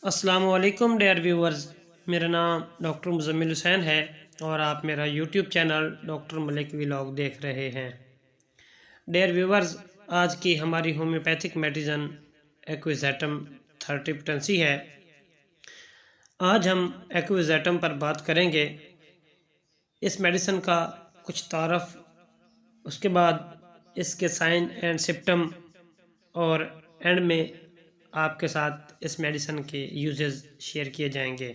अस्सलाम वालेकुम dear viewers, मेरा नाम डॉक्टर मुज़म्मिल हुसैन है और आप मेरा YouTube channel doctor Malik vlog देख रहे हैं। डियर व्यूवर्स, आज की हमारी होम्योपैथिक मेडिसिन एक्विज़ैटम 30 पोटेंसी है। आज हम एक्विज़ैटम पर बात करेंगे, इस मेडिसिन का कुछ तारफ़, उसके बाद इसके साइन एंड सिम्पटम और एंड में आपके साथ इस मेडिसिन के यूजेस शेयर किए जाएंगे।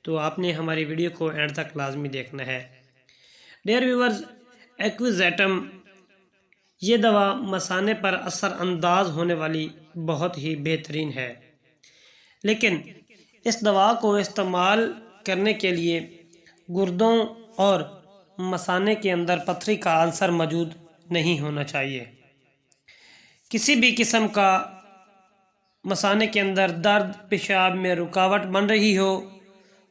तो आपने हमारी वीडियो को एंड तक लाजमी देखना है। डियर व्यूवर्स, एक्विज़ैटम ये दवा मसाने पर असर अंदाज होने वाली बहुत ही बेहतरीन है, लेकिन इस दवा को इस्तेमाल करने के लिए गुर्दों और मसाने के अंदर पथरी का अल्सर मौजूद नहीं होना चाहिए। किसी भी किस्म का मसाने के अंदर दर्द, पेशाब में रुकावट बन रही हो,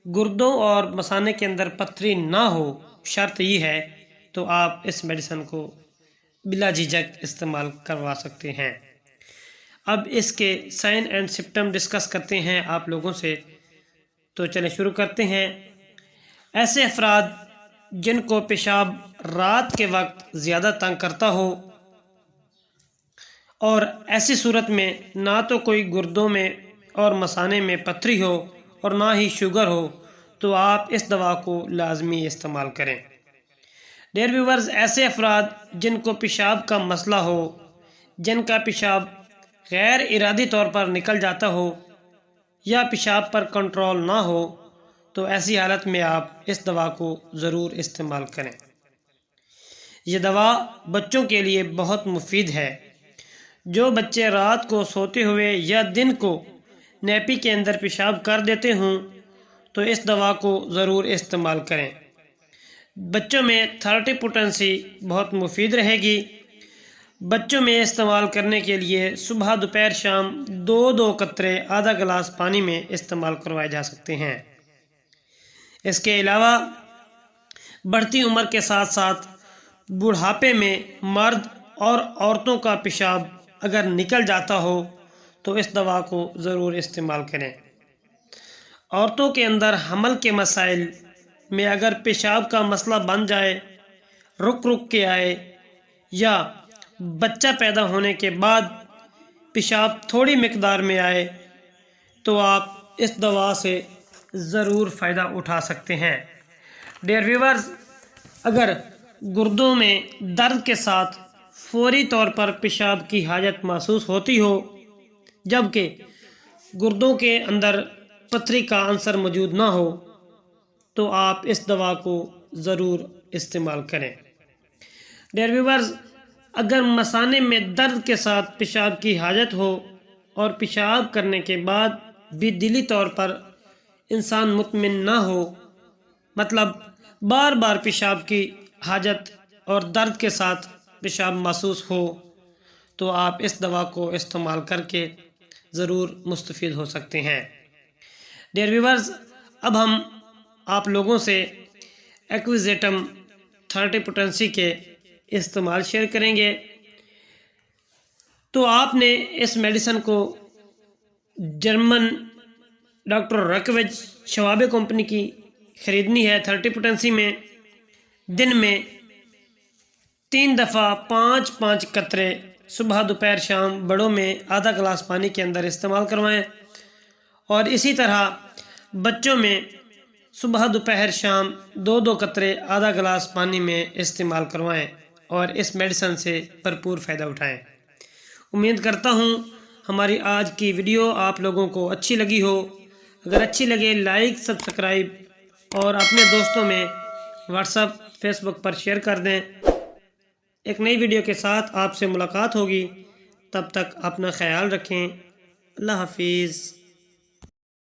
गुर्दों और मसाने के अंदर पथरी ना हो, शर्त ये है तो आप इस मेडिसिन को बिला झिझक इस्तेमाल करवा सकते हैं। अब इसके साइन एंड सिम्पटम डिस्कस करते हैं आप लोगों से। तो चलें शुरू करते हैं। ऐसे अफराद जिनको पेशाब रात के वक्त ज़्यादा तंग करता हो और ऐसी सूरत में ना तो कोई गुर्दों में और मसाने में पथरी हो और ना ही शुगर हो, तो आप इस दवा को लाजमी इस्तेमाल करें। डियर व्यूवर्स, ऐसे अफराद जिनको पेशाब का मसला हो, जिनका पेशाब गैर इरादी तौर पर निकल जाता हो या पेशाब पर कंट्रोल ना हो, तो ऐसी हालत में आप इस दवा को ज़रूर इस्तेमाल करें। ये दवा बच्चों के लिए बहुत मुफीद है। जो बच्चे रात को सोते हुए या दिन को नैपी के अंदर पेशाब कर देते हों, तो इस दवा को ज़रूर इस्तेमाल करें। बच्चों में 30 पोटेंसी बहुत मुफीद रहेगी। बच्चों में इस्तेमाल करने के लिए सुबह दोपहर शाम 2-2 कतरे आधा गिलास पानी में इस्तेमाल करवाए जा सकते हैं। इसके अलावा बढ़ती उम्र के साथ साथ बुढ़ापे में मर्द और औरतों का पेशाब अगर निकल जाता हो, तो इस दवा को ज़रूर इस्तेमाल करें। औरतों के अंदर हमल के मसाइल में अगर पेशाब का मसला बन जाए, रुक रुक के आए, या बच्चा पैदा होने के बाद पेशाब थोड़ी मिकदार में आए, तो आप इस दवा से ज़रूर फ़ायदा उठा सकते हैं। डियर व्यूवर्स, अगर गुर्दों में दर्द के साथ फौरी तौर पर पेशाब की हाजत महसूस होती हो, जबकि गुर्दों के अंदर पथरी का अंसर मौजूद ना हो, तो आप इस दवा को ज़रूर इस्तेमाल करें। डियर व्यूवर्स, अगर मसाने में दर्द के साथ पेशाब की हाजत हो और पेशाब करने के बाद भी दिली तौर पर इंसान मुतमिन ना हो, मतलब बार बार पेशाब की हाजत और दर्द के साथ पेशाब महसूस हो, तो आप इस दवा को इस्तेमाल करके ज़रूर मुस्तफ़ीद हो सकते हैं। डियर व्यूवर्स, अब हम आप लोगों से एक्विज़ैटम 30 पोटेंसी के इस्तेमाल शेयर करेंगे। तो आपने इस मेडिसिन को जर्मन डॉक्टर रकवेज शवाबे कंपनी की ख़रीदनी है। 30 पोटेंसी में दिन में 3 दफ़ा 5-5 कतरे सुबह दोपहर शाम बड़ों में आधा गिलास पानी के अंदर इस्तेमाल करवाएं, और इसी तरह बच्चों में सुबह दोपहर शाम 2-2 कतरे आधा गिलास पानी में इस्तेमाल करवाएं और इस मेडिसिन से भरपूर फ़ायदा उठाएं। उम्मीद करता हूँ हमारी आज की वीडियो आप लोगों को अच्छी लगी हो। अगर अच्छी लगे, लाइक, सब्सक्राइब और अपने दोस्तों में व्हाट्सएप, फेसबुक पर शेयर कर दें। एक नई वीडियो के साथ आपसे मुलाकात होगी। तब तक अपना ख्याल रखें। अल्लाह हाफिज़।